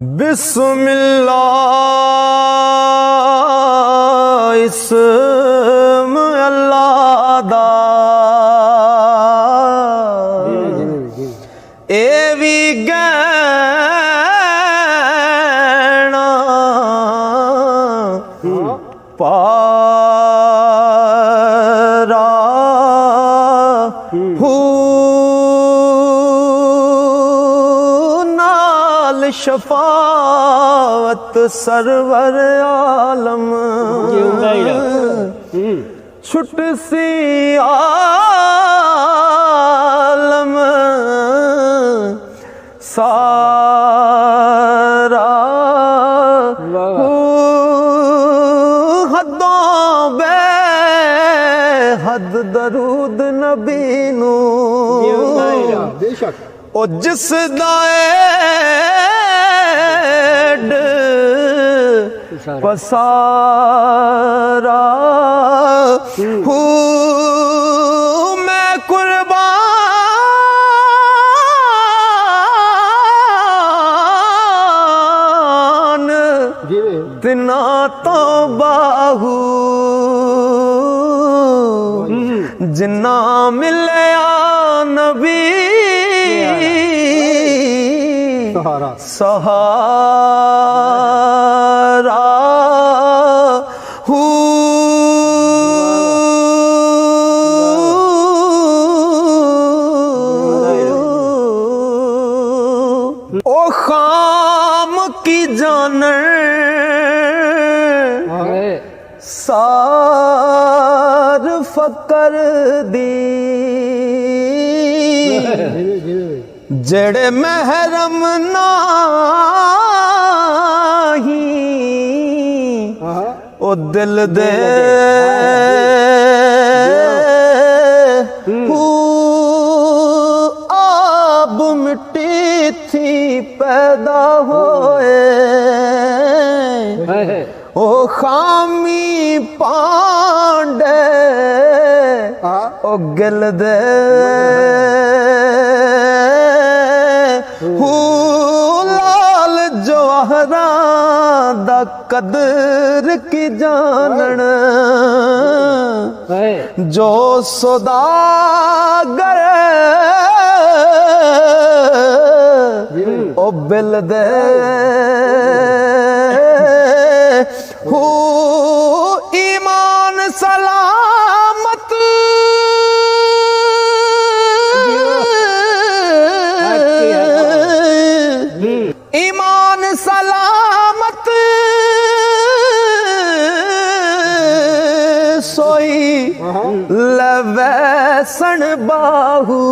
बिस्मिल्लाह इस्म अल्लाह दा A V गैना पारा शफावत server आलम छुट सी आलम सारा हदों बे हद दरूद नबी नू ओ जिस पसारा मैं कुर्बान तिना तो बाहू जिन्ना मिलया नबी सहारा ओ खाम की जानर सार फकर दी जड़े महरम नाही ओ दिल दे आब मिट्टी थी पैदा होए ओ खामी पांडे ओ गिल दे लाल जवाहरा दा कदर की जानन जो सौदागर ओ बिल दे ईमान सलामत ईमान सलामत सोई लवैसन बाहू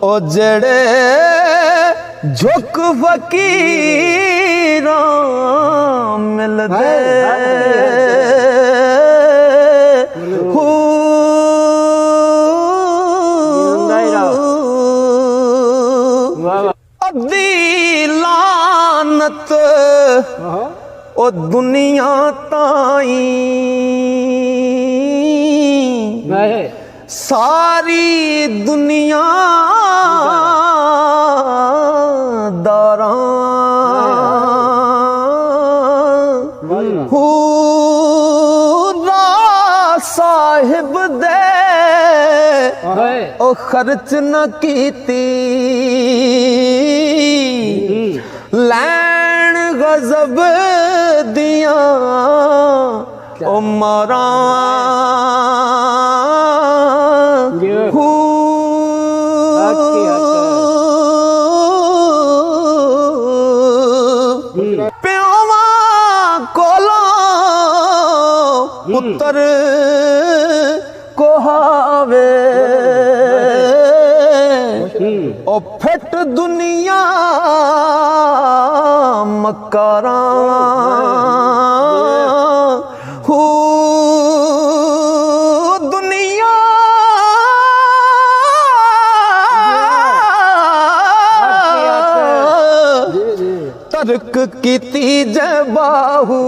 ओ जड़े झुक फकीरां मिलदे अद्दी लानत ओ दुनिया ताई सारी दुनिया दारां साहिब दे ओ खर्च न कीती लैन गजब दिया ओ मारा प्योवा कोला पुत्र कोहावे ओ फट दुनिया मकारा दुनिया तर्क कीती जबाहू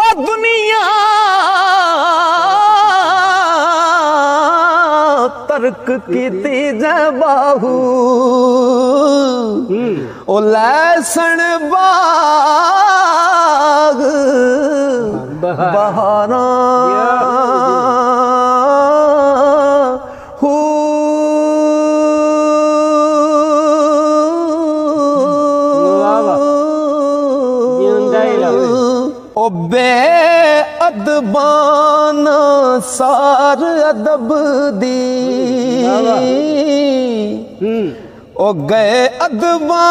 ओ दुनिया तर्क रुक कीती जै बाहू ओ लैसन बाग बहारा ओ बेअदबान सार अदब दी ओ गए अदबा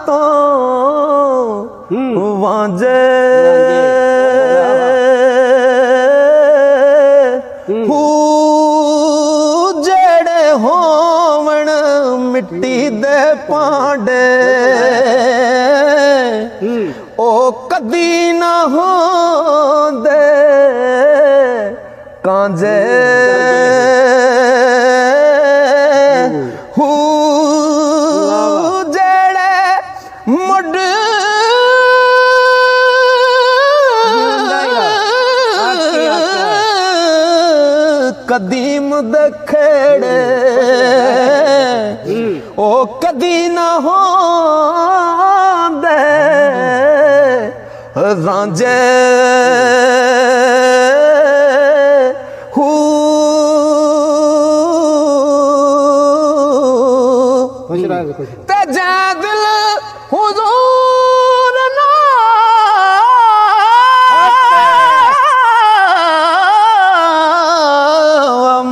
तो वांजे जेड़े होवन मिट्टी दे पांडे ओ कदी ना होंदे कांजे जेड़े मुड कदीम दे खेड़े ओ कदी ना होंदे रांझे ते जै दिल हुजूर ना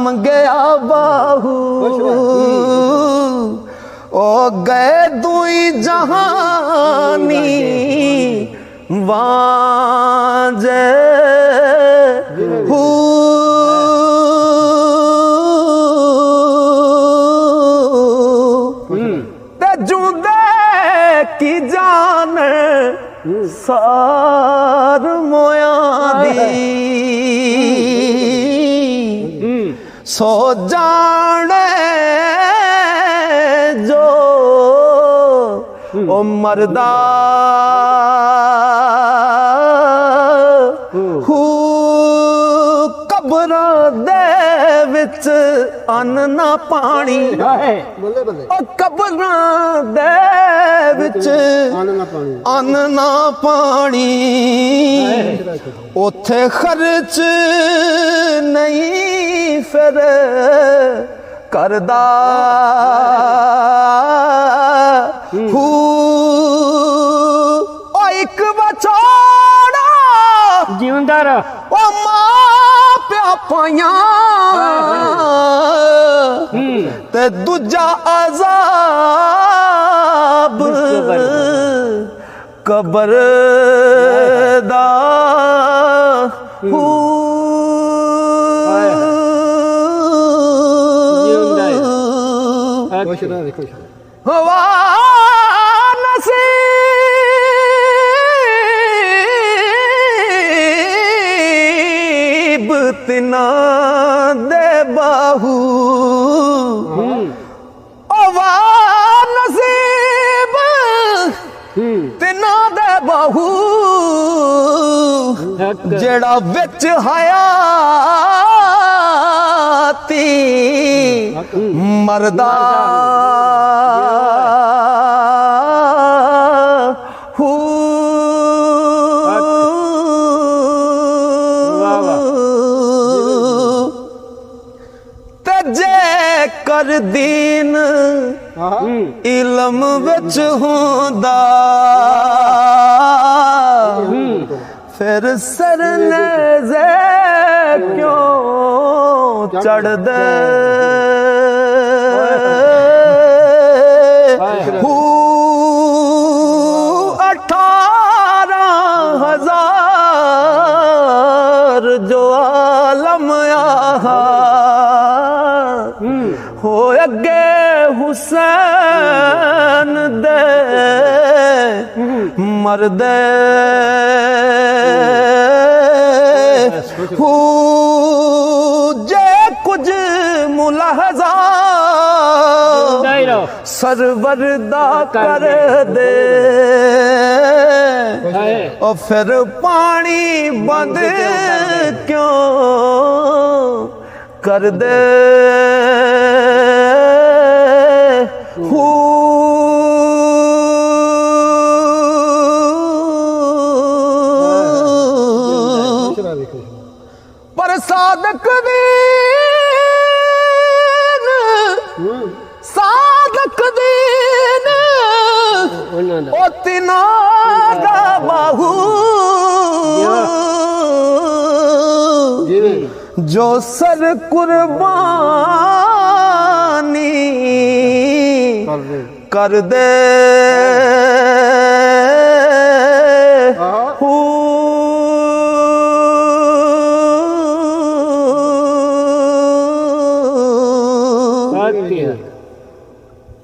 मंगया बाहू ओ गए दुई जहानी वांजे ते जुदे की जान सार मोया दी सो जाने जो ओ मरदा कबरां दे विच अन्न ना पानी ओ कबरां दे विच अन्न ना पानी उथे खर्च नहीं फिर करदा ओ एक बछोड़ा जिंदा रह ओ मां प्या पाया ते दूजा अजाब कबर दा हवा नसीब तिना दे बाहू हवा नसीब तिना दे बाहू जेड़ा विच हयाती मरदा जे कर दीन इलम विच होंदा फिर सर नेज़े क्यों चढ़दे 18,000 जो आलम आहा हो अगे हुसैन दे मरदे जे कुछ मुलाहजा सरवर दा कर दे और फिर पानी बंद क्यों ਕਰ ਦੇ ਪਰ ਸਾਧਕ ਦੀਨ ਸਾਧਕ ਦੀਨ ਉਹਨਾਂ ਦਾ ਉਹ ਤਿਨਾ ਦਾ ਬਾਹੂ ਜੋ ਸਰ ਕੁਰਬਾਨੀ ਕਰ ਦੇ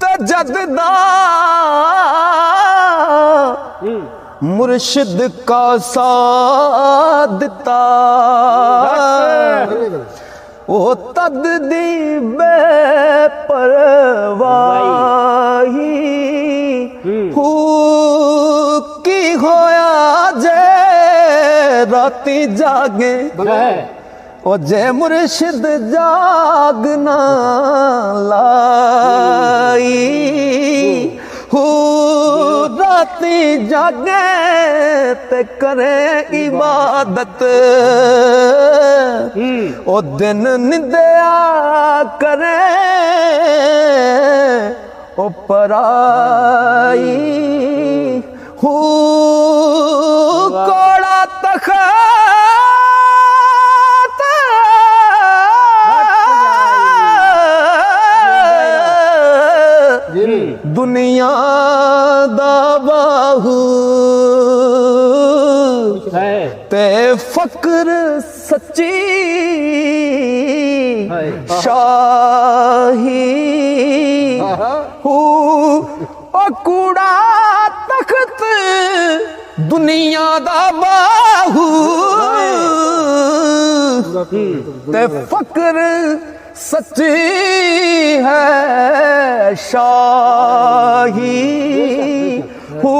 ਤੇ ਜਦ ਦਾ ਮੁਰਸ਼ਿਦ ਕਾ ਸਾਥ ਦਿੱਤਾ ਉਹ ਤਦ ਦੀ ਬੇਪਰਵਾਹੀ ਹੂ ਕੀ ਹੋਇਆ ਜੇ ਰਾਤੀ ਜਾਗੇ ਉਹ ਜੇ ਮੁਰਸ਼ਿਦ ਜਾਗਨਾ ਲਾਈ ਹੂ ਰਾਤੀ ਜਾਗੇ ਤੇ ਕਰੇ ਇਬਾਦਤ ਉਹ ਦਿਨ ਨਿੰਦਿਆ ਕਰੇ ਉਹ ਪਰਾਈ ਹੂ ਕੋੜਾ ਤਖਤ ਦੁਨੀਆ ਦਾ ਬਾਹੂ ਤੇ ਫਕਰ ਸੱਚੀ ਸ਼ਾਹੀ ਹੂ ਉਹ ਕੂੜਾ ਤਖਤ ਦੁਨੀਆ ਦਾ ਬਾਹੂ ਤੇ ਫਕਰ ਸੱਚੀ ਹੈ ਸ਼ਾਹੀ ਹੂ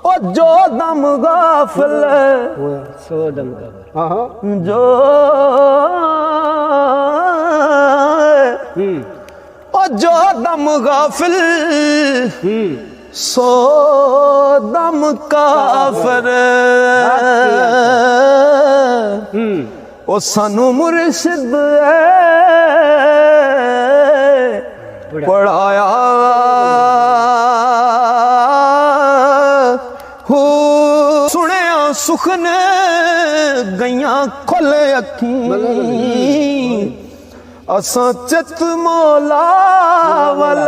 ਉਹ ਜੋ ਦਮ ਗਾਫਲ ਸੋ ਦਮ ਦਾ ਜੋ ਉਹ ਜੋ ਦਮ ਗਾਫਿਲ ਸੋ ਦਮ ਕਾਫਰ ਉਹ ਸਾਨੂੰ ਮੁਰਸ਼ਿਦ ਪੜਾਇਆ ਹੋ ਸੁਣਿਆ ਸੁਖਨ ਗਈਆਂ ਖੁੱਲ ਅੱਖੀਂ ਅਸਾਂ ਚਿਤ ਮੌਲਾ ਵੱਲ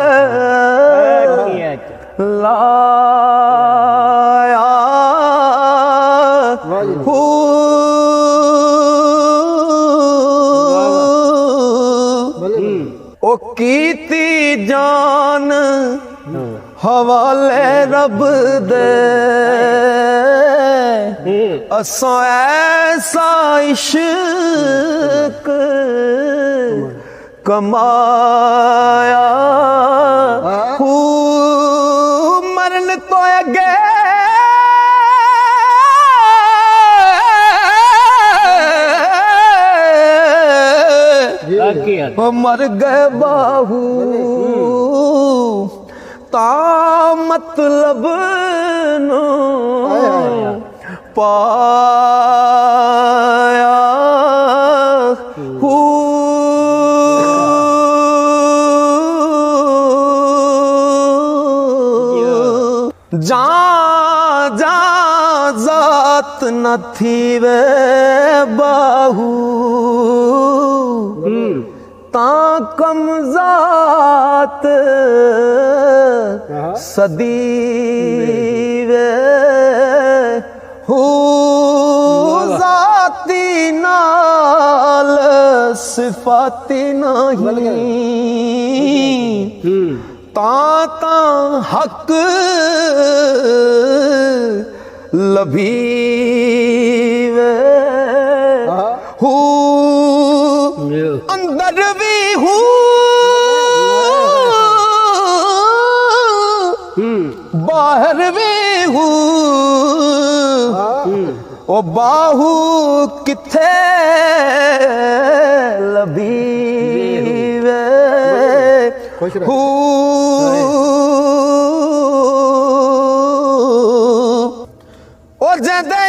ਲਾਇਆ ਹੂ ਉਹ ਕੀਤੀ ਜਾਨ ਹਵਾਲੇ ਰੱਬ ਦੇ ਅਸਾਂ ਐਸਾ ਇਸ਼ਕ ਕਮਾਇਆ ਹੂ ਮਰਨ ਤੋਂ ਅੱਗੇ ਉਹ ਮਰ ਗਏ ਬਾਹੂ ਤਾਂ ਮਤਲਬ ਨੂੰ ਪਾਇਆ ਹੂ ਜਾ ਜਾ ਜ਼ਾਤ न थी वे बाहू ता कम जात सदी वे हू जाती नाल सिफाती नहीं ता हक लभीवे हू अंदर भी हू बाहर भी हू ਉਹ ਬਾਹੂ ਕਿੱਥੇ ਲੱਭੀ ਵੇ ਖੁਸ਼ ਰਹਿ। ਹੂ ਉਹ ਜਦੇ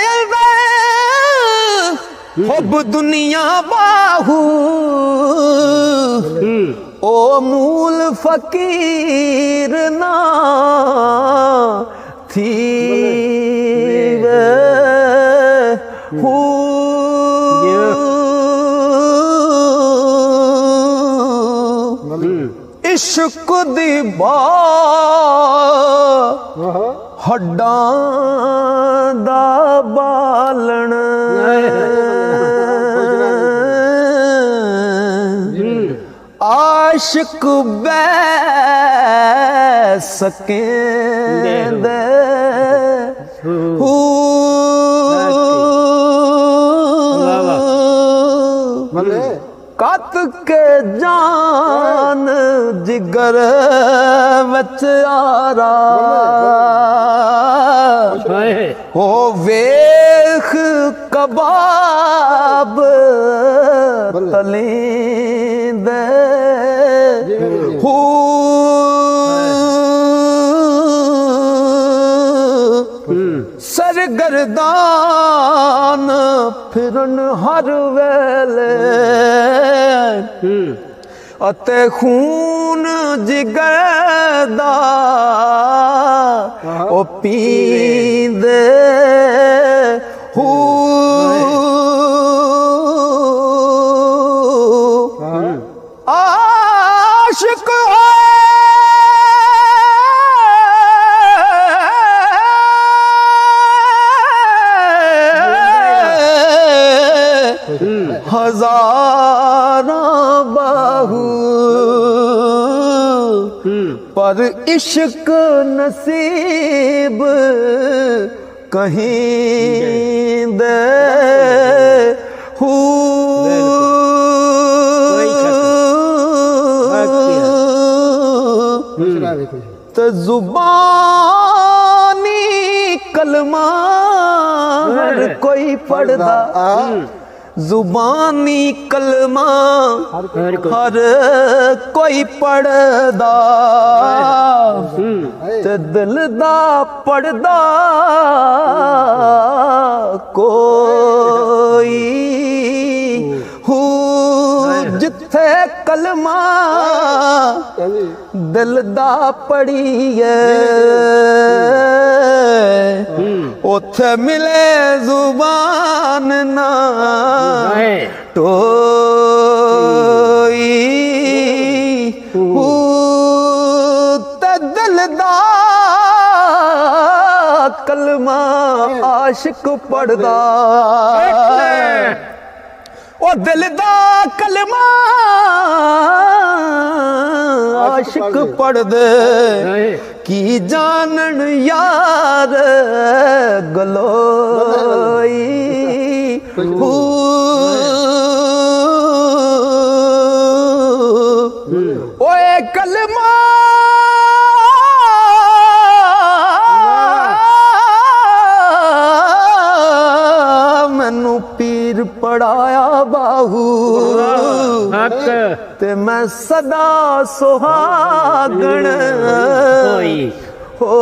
ਹੁਬ ਦੁਨੀਆ ਬਾਹੂ ਉਹ ਮੂਲ ਫਕੀਰ ਨਾ ਥੀ ਵੇ ਹੂ ਇਸ਼ਕ ਦੀ ਬਾ ਹੱਡਾਂ ਦਾ ਬਾਲਣ ਆਸ਼ਿਕ ਬੈ ਸਕੇਂਦੇ ਹੂ ਕਤ ਕੇ ਜਾਨ ਜਿਗਰ ਵਿੱਚ ਆਰਾ ਹੋ ਵੇਖ ਕਬਾਬ ਤਲੀਂਦੇ ਹੂ ਸਰਗਰਦਾਨ ਫਿਰਨ ਹਰ ਵੇਲੇ ਅਤੇ ਖੂਨ ਜਿਗਰ ਦਾ ਉਹ ਪੀਂਦੇ ਹੂ ਆਸ਼ਿਕ हजारां बाहू पर इश्क नसीब कहीं दे हू ते जुबानी कलमा हर कोई पढ़दा जुबानी कलमा हर कोई पढ़दा ते दिल दा पढ़दा कोई हू जिथे कलमा दिल दा पढ़िए उथे मिले जुबान ना टोई ते दिल दा कलमा आशिक पढ़दा ओ दिल दा कलमा आशिक पढ़ दे की जानन यार गलोई ओए कलमा मैनू पीर पढ़ाया बाहू ते मैं सदा सुहागण होई हू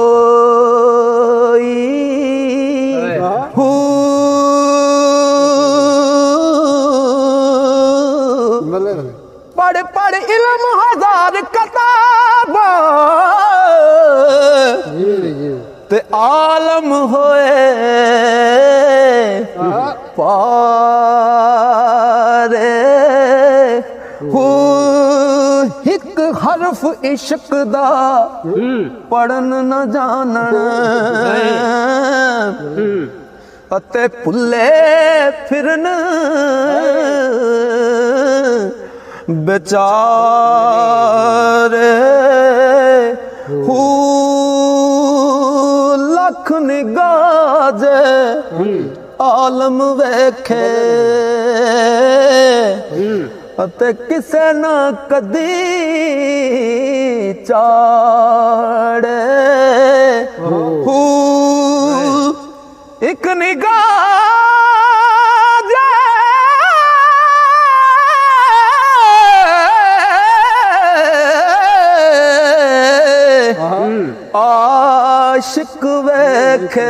पढ़ पढ़ इल्म हजार किताब ते आलम होए पारे हू हिक हरफ इश्क दा पढ़न न जानन अते भुले फिरन बेचारे हू लख निगाजे आलम वेखे अते किसे न कदी चाड़े हू एक निगाह ਵੇਖੇ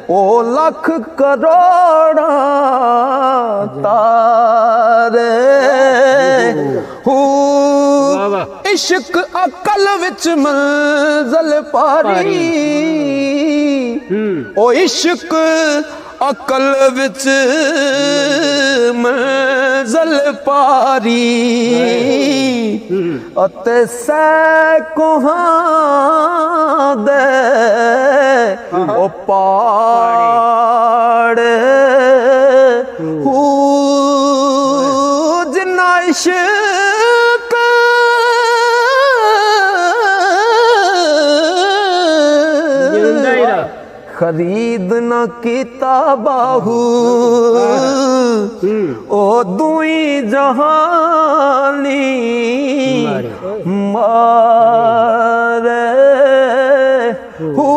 ਉਹ ਲੱਖ ਕਰੋੜਾਂ ਤਾਰੇ ਹੂ ਇਸ਼ਕ ਅਕਲ ਵਿੱਚ ਮੰਜ਼ਲ ਪਾਰੀ ਉਹ ਇਸ਼ਕ ਅਕਲ ਵਿੱਚ ਮੰਜ਼ਲ ਪਾਰੀ ਅਤੇ ਸੈਕੋਹਾਂ ਦੇ ਉਹ ਪਾੜ ਹੂ ਜਿੰਨਾ ਇਸ਼ਕ ਜਿੰਦਾ ਹੀ ਰਾ ਖਰੀਦ ਨਾ ਕੀਤਾ ਬਾਹੂ ਉਹ ਦੁਈ ਜਹਾਨੀ ਮਾਰੇ ਹੂ